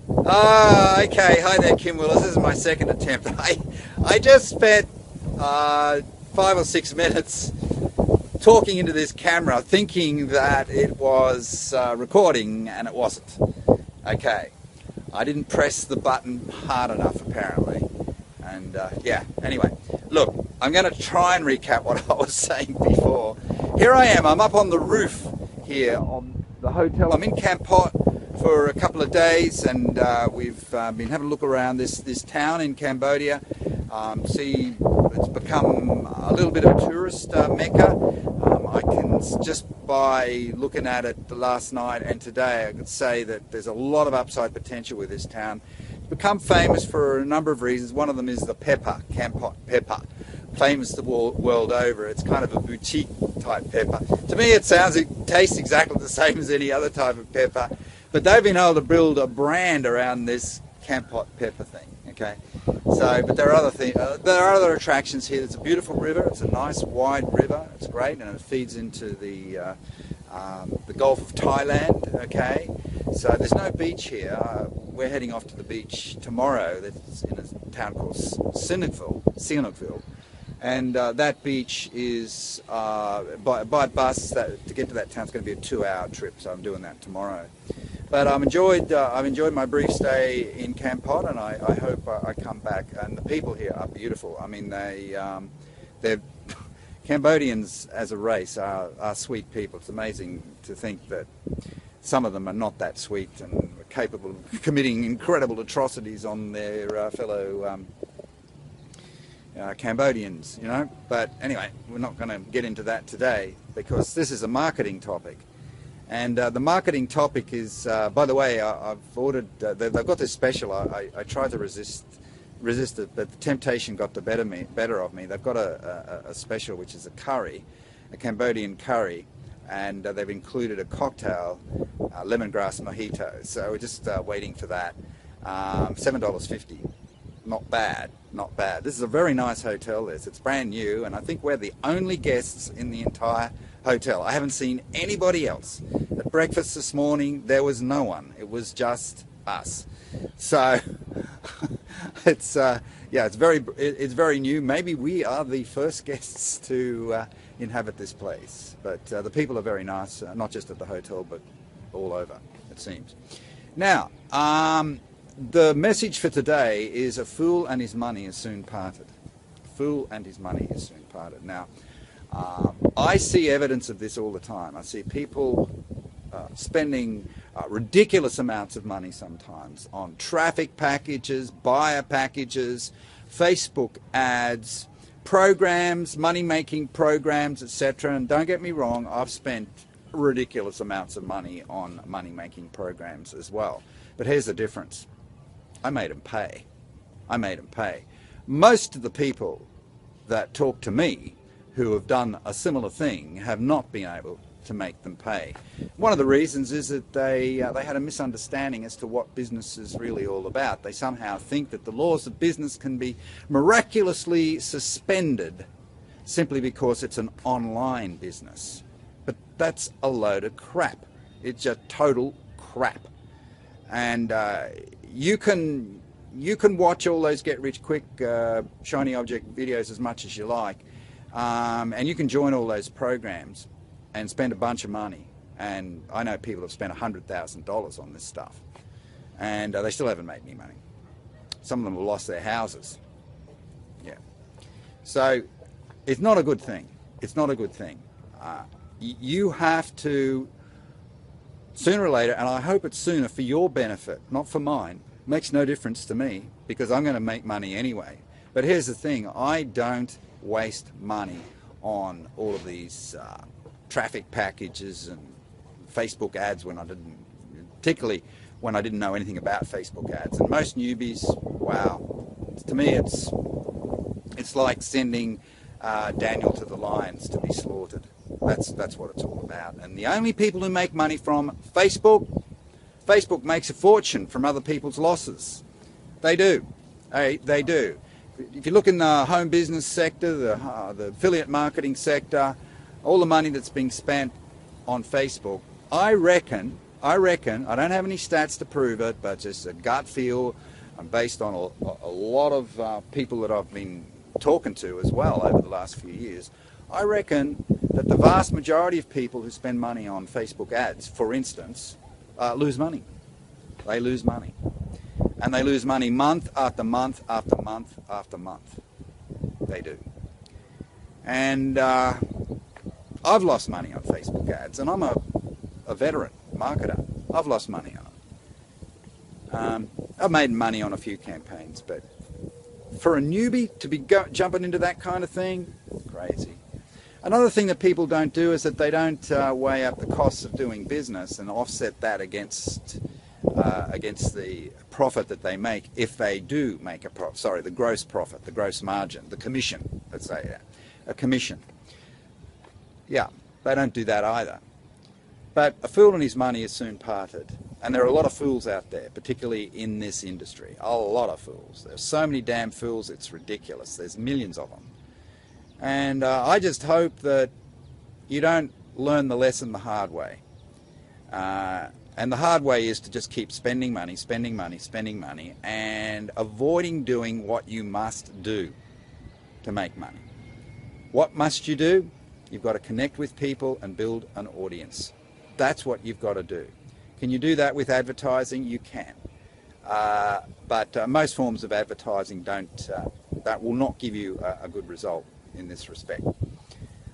Okay. Hi there, Kim Willis. This is my second attempt. I just spent 5 or 6 minutes talking into this camera, thinking that it was recording, and it wasn't. Okay. I didn't press the button hard enough, apparently. And yeah. Anyway, look. I'm going to try and recap what I was saying before. Here I am. I'm up on the roof here on the hotel. I'm in Kampot for a couple of days, and we've been having a look around this town in Cambodia. See, it's become a little bit of a tourist mecca. I can, just by looking at it last night and today, I could say that there's a lot of upside potential with this town. It's become famous for a number of reasons. One of them is the pepper, Kampot pepper. Famous the world over. It's kind of a boutique type pepper. To me it tastes exactly the same as any other type of pepper, but they've been able to build a brand around this Kampot pepper thing. Okay, so but there are other things. There are other attractions here. It's a beautiful river. It's a nice wide river. It's great, and it feeds into the Gulf of Thailand. Okay, so there's no beach here. We're heading off to the beach tomorrow. That's in a town called Sihanoukville. And that beach is by bus. To get to that town, it's going to be a 2-hour trip. So I'm doing that tomorrow. But I've enjoyed my brief stay in Kampot, and I hope I come back. And the people here are beautiful. I mean, they're Cambodians as a race are sweet people. It's amazing to think that some of them are not that sweet and capable of committing incredible atrocities on their fellow Cambodians, you know. But anyway, we're not going to get into that today because this is a marketing topic. And the marketing topic is, by the way, I've ordered, they've got this special. I tried to resist it, but the temptation got the better of me. They've got a special, which is a curry, a Cambodian curry, and they've included a cocktail, lemongrass mojito. So we're just waiting for that. $7.50. Not bad, not bad. This is a very nice hotel, this. It's brand new, and I think we're the only guests in the entire hotel. I haven't seen anybody else. At breakfast this morning, there was no one. It was just us. So, it's yeah, it's very new. Maybe we are the first guests to inhabit this place. But the people are very nice, not just at the hotel, but all over, it seems. Now, the message for today is a fool and his money is soon parted. A fool and his money is soon parted. Now, I see evidence of this all the time. I see people spending ridiculous amounts of money sometimes on traffic packages, buyer packages, Facebook ads, programs, money-making programs, etc. And don't get me wrong, I've spent ridiculous amounts of money on money-making programs as well. But here's the difference. I made them pay. I made them pay. Most of the people that talk to me who have done a similar thing have not been able to make them pay. One of the reasons is that they had a misunderstanding as to what business is really all about. They somehow think that the laws of business can be miraculously suspended simply because it's an online business. But that's a load of crap. It's just total crap. And you can watch all those get-rich-quick shiny object videos as much as you like, and you can join all those programs and spend a bunch of money. And I know people have spent $100,000 on this stuff, and they still haven't made any money. Some of them have lost their houses. Yeah. So it's not a good thing. It's not a good thing. You have to, sooner or later, and I hope it's sooner for your benefit, not for mine. Makes no difference to me because I'm going to make money anyway. But here's the thing, I don't waste money on all of these traffic packages and Facebook ads when I didn't, particularly when I didn't know anything about Facebook ads. And most newbies, wow, to me it's like sending Daniel to the lions to be slaughtered. That's what it's all about. And the only people who make money from Facebook makes a fortune from other people's losses. They do. They do. If you look in the home business sector, the affiliate marketing sector, all the money that's being spent on Facebook, I reckon I reckon, I don't have any stats to prove it, but just a gut feel, based on a lot of people that I've been talking to as well over the last few years. I reckon that the vast majority of people who spend money on Facebook ads, for instance, lose money. They lose money. And they lose money month after month after month after month. They do. And I've lost money on Facebook ads, and I'm a veteran marketer. I've lost money on it. I've made money on a few campaigns, but for a newbie to be jumping into that kind of thing, crazy. Another thing that people don't do is that they don't weigh up the costs of doing business and offset that against the profit that they make, if they do make a profit. Sorry, the gross profit, the gross margin, the commission. Let's say that, a commission. Yeah, they don't do that either. But a fool and his money is soon parted. And there are a lot of fools out there, particularly in this industry. A lot of fools. There's so many damn fools, it's ridiculous. There's millions of them. And I just hope that you don't learn the lesson the hard way. And the hard way is to just keep spending money, spending money, spending money, and avoiding doing what you must do to make money. What must you do? You've got to connect with people and build an audience. That's what you've got to do. Can you do that with advertising? You can. But most forms of advertising that will not give you a good result in this respect.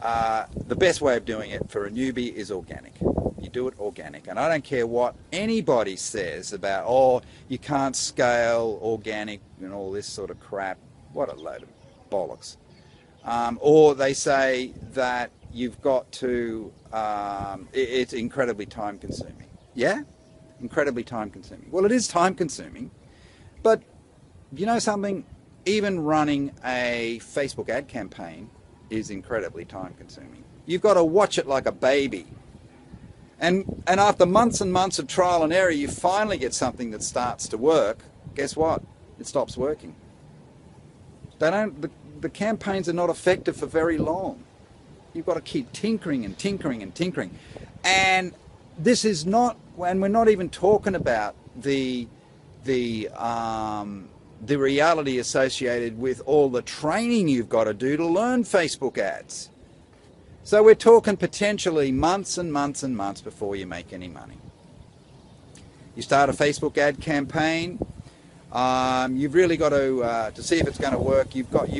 The best way of doing it for a newbie is organic. You do it organic. And I don't care what anybody says about, oh, you can't scale organic and all this sort of crap. What a load of bollocks. Or they say that you've got to, it's incredibly time consuming. Yeah? Incredibly time consuming. Well, it is time consuming, but you know something? Even running a Facebook ad campaign is incredibly time consuming. You've got to watch it like a baby. And after months and months of trial and error, you finally get something that starts to work. Guess what? It stops working. The campaigns are not effective for very long. You've got to keep tinkering and tinkering and tinkering. And this is not, and we're not even talking about the reality associated with all the training you've got to do to learn Facebook ads. So we're talking potentially months and months and months before you make any money. You start a Facebook ad campaign. You've really got to see if it's going to work. You've got to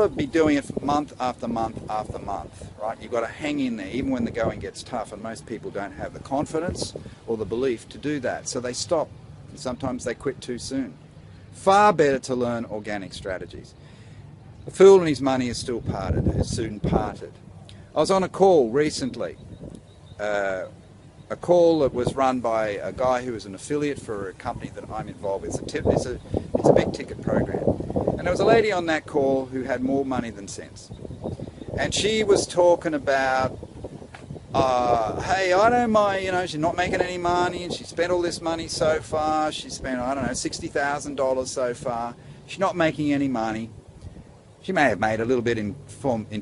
be doing it month after month after month, right? You've got to hang in there, even when the going gets tough. And most people don't have the confidence or the belief to do that, so they stop. And sometimes they quit too soon. Far better to learn organic strategies. The fool and his money is still parted, is soon parted. I was on a call recently, a call that was run by a guy who is an affiliate for a company that I'm involved with. It's a big ticket program. And there was a lady on that call who had more money than sense. And she was talking about, hey, I don't mind, she's not making any money, and she spent all this money so far. She spent, I don't know, $60,000 so far. She's not making any money. She may have made a little bit in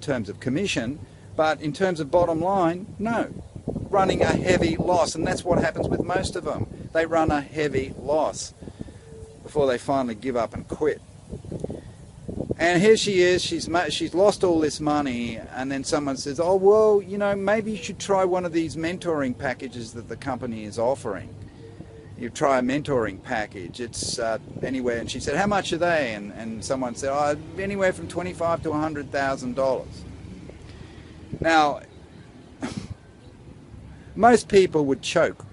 terms of commission, but in terms of bottom line, no. Running a heavy loss, and that's what happens with most of them. They run a heavy loss before they finally give up and quit. And here she is, she's lost all this money, and then someone says, oh, well, maybe you should try one of these mentoring packages that the company is offering. You try a mentoring package, it's anywhere, and she said, how much are they? And someone said, oh, anywhere from $25,000 to $100,000. Now, most people would choke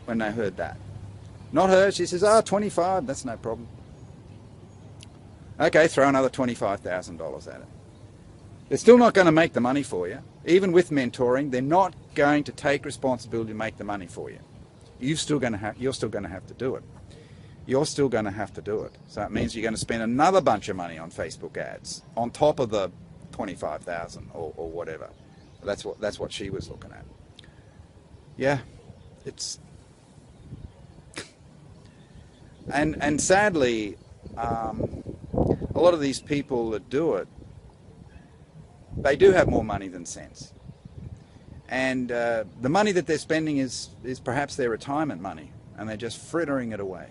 when they heard that. Not her, she says, oh, 25, that's no problem. Okay, throw another $25,000 at it. They're still not going to make the money for you. Even with mentoring, they're not going to take responsibility to make the money for you. You're still going to have to do it. You're still going to have to do it. So it means you're going to spend another bunch of money on Facebook ads on top of the 25,000 or whatever. That's what she was looking at. Yeah, it's and sadly, a lot of these people that do it, they do have more money than sense. And the money that they're spending is perhaps their retirement money, and they're just frittering it away.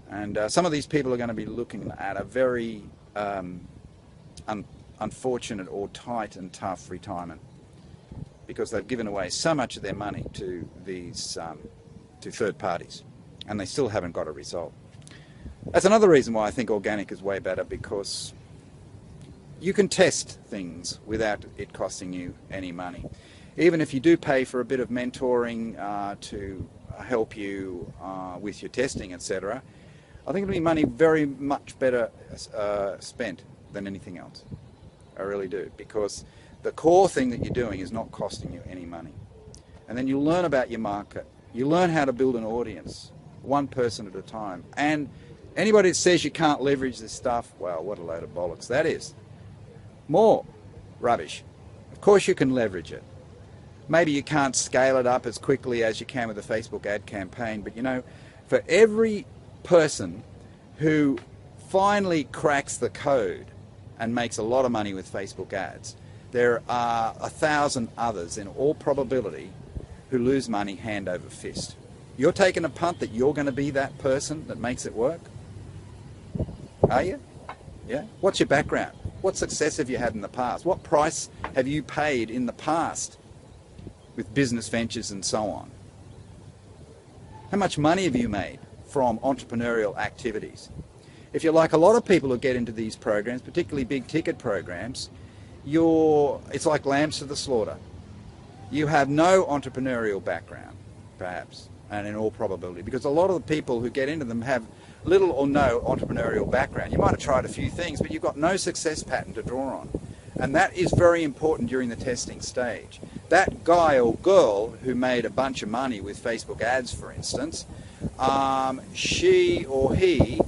And some of these people are going to be looking at a very unfortunate or tight and tough retirement, because they've given away so much of their money to these to third parties, and they still haven't got a result. That's another reason why I think organic is way better, because you can test things without it costing you any money. Even if you do pay for a bit of mentoring to help you with your testing, etc., I think it'll be money very much better spent than anything else. I really do, because the core thing that you're doing is not costing you any money. And then you learn about your market. You learn how to build an audience, one person at a time. And anybody that says you can't leverage this stuff, well, what a load of bollocks that is. More rubbish. Of course you can leverage it. Maybe you can't scale it up as quickly as you can with a Facebook ad campaign, but you know, for every person who finally cracks the code and makes a lot of money with Facebook ads, there are 1,000 others in all probability who lose money hand over fist. You're taking a punt that you're going to be that person that makes it work? Are you? Yeah? What's your background? What success have you had in the past? What price have you paid in the past with business ventures and so on? How much money have you made from entrepreneurial activities? If you're like a lot of people who get into these programs, particularly big ticket programs, it's like lambs to the slaughter. You have no entrepreneurial background, perhaps, and in all probability, because a lot of the people who get into them have little or no entrepreneurial background. You might have tried a few things, but you've got no success pattern to draw on. And that is very important during the testing stage. That guy or girl who made a bunch of money with Facebook ads, for instance, she or he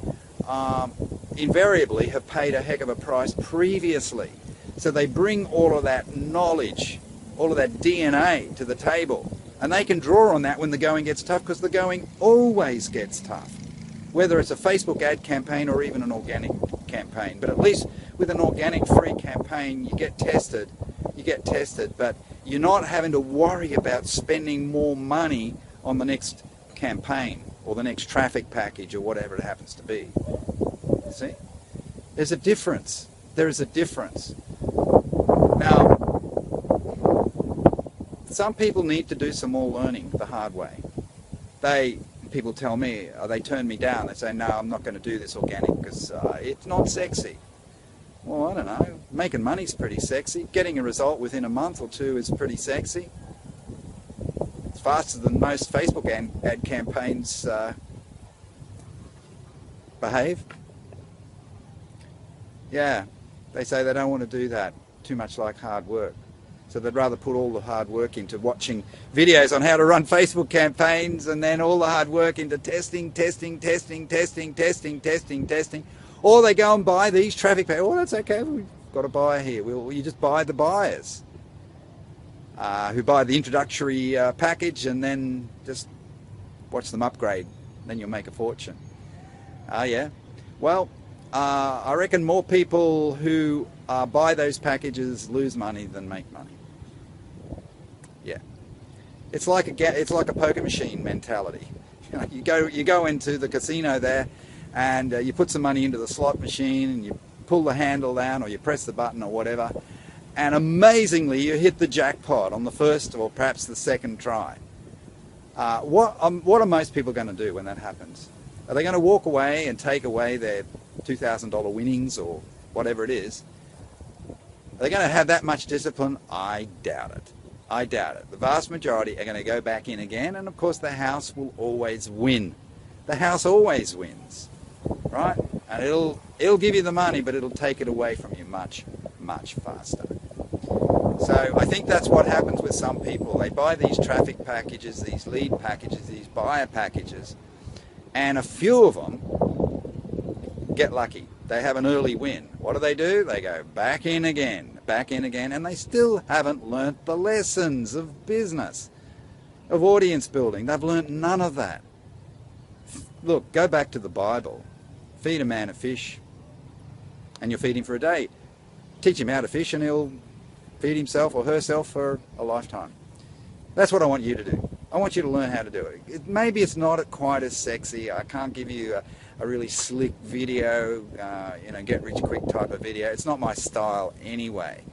invariably have paid a heck of a price previously. So they bring all of that knowledge, all of that DNA to the table. And they can draw on that when the going gets tough, because the going always gets tough. Whether it's a Facebook ad campaign or even an organic campaign. But at least with an organic free campaign, you get tested, but you're not having to worry about spending more money on the next campaign or the next traffic package or whatever it happens to be. See? There's a difference. There is a difference. Now, some people need to do some more learning the hard way. People tell me, they turn me down. They say, no, I'm not going to do this organic because it's not sexy. Well, I don't know. Making money's pretty sexy. Getting a result within a month or two is pretty sexy. It's faster than most Facebook ad campaigns behave. Yeah, they say they don't want to do that. Too much like hard work. So they'd rather put all the hard work into watching videos on how to run Facebook campaigns, and then all the hard work into testing. Or they go and buy these traffic packages. Oh, that's okay, we've got a buyer here. You just buy the buyers who buy the introductory package and then just watch them upgrade. Then you'll make a fortune. Yeah. Well, I reckon more people who buy those packages lose money than make money. Yeah, it's like a poker machine mentality. You know, you go into the casino there, and you put some money into the slot machine, and you pull the handle down, or you press the button, or whatever, and amazingly you hit the jackpot on the first or perhaps the second try. What are most people going to do when that happens? Are they going to walk away and take away their $2,000 winnings or whatever it is? Are they going to have that much discipline? I doubt it. I doubt it. The vast majority are going to go back in again, and of course the house will always win. The house always wins, right? And it'll give you the money, but it'll take it away from you much, much faster. So I think that's what happens with some people. They buy these traffic packages, these lead packages, these buyer packages, and a few of them get lucky. They have an early win. What do? They go back in again, and they still haven't learnt the lessons of business, of audience building. They've learnt none of that. Look, go back to the Bible. Feed a man a fish, and you'll feed him for a day. Teach him how to fish, and he'll feed himself or herself for a lifetime. That's what I want you to do. I want you to learn how to do it. Maybe it's not quite as sexy. I can't give you a really slick video, get rich quick type of video. It's not my style anyway.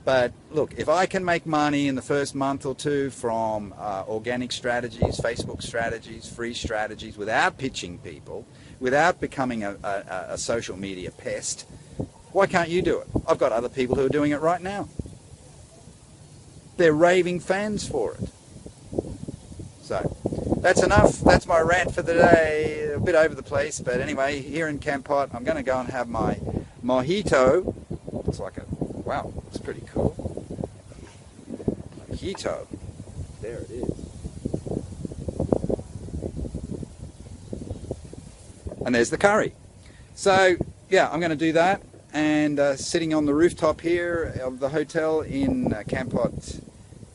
But look, if I can make money in the first month or two from organic strategies, Facebook strategies, free strategies, without pitching people, without becoming a social media pest, why can't you do it? I've got other people who are doing it right now. They're raving fans for it. So that's enough. That's my rant for the day. A bit over the place, but anyway, here in Kampot, I'm going to go and have my mojito. Looks like a, wow, looks pretty cool. Mojito. There it is. And there's the curry. So yeah, I'm going to do that. And sitting on the rooftop here of the hotel in Kampot,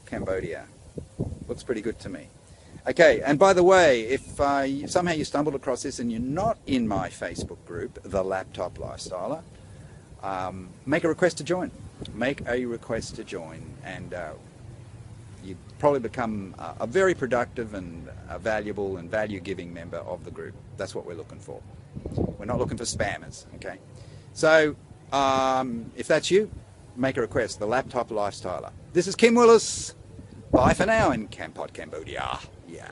Cambodia. Looks pretty good to me. Okay, and by the way, if somehow you stumbled across this and you're not in my Facebook group, The Laptop Lifestyler, make a request to join. Make a request to join, and you probably become a very productive and a valuable and value-giving member of the group. That's what we're looking for. We're not looking for spammers, okay? So, if that's you, make a request, The Laptop Lifestyler. This is Kim Willis. Bye for now in Kampot, Cambodia. Yeah.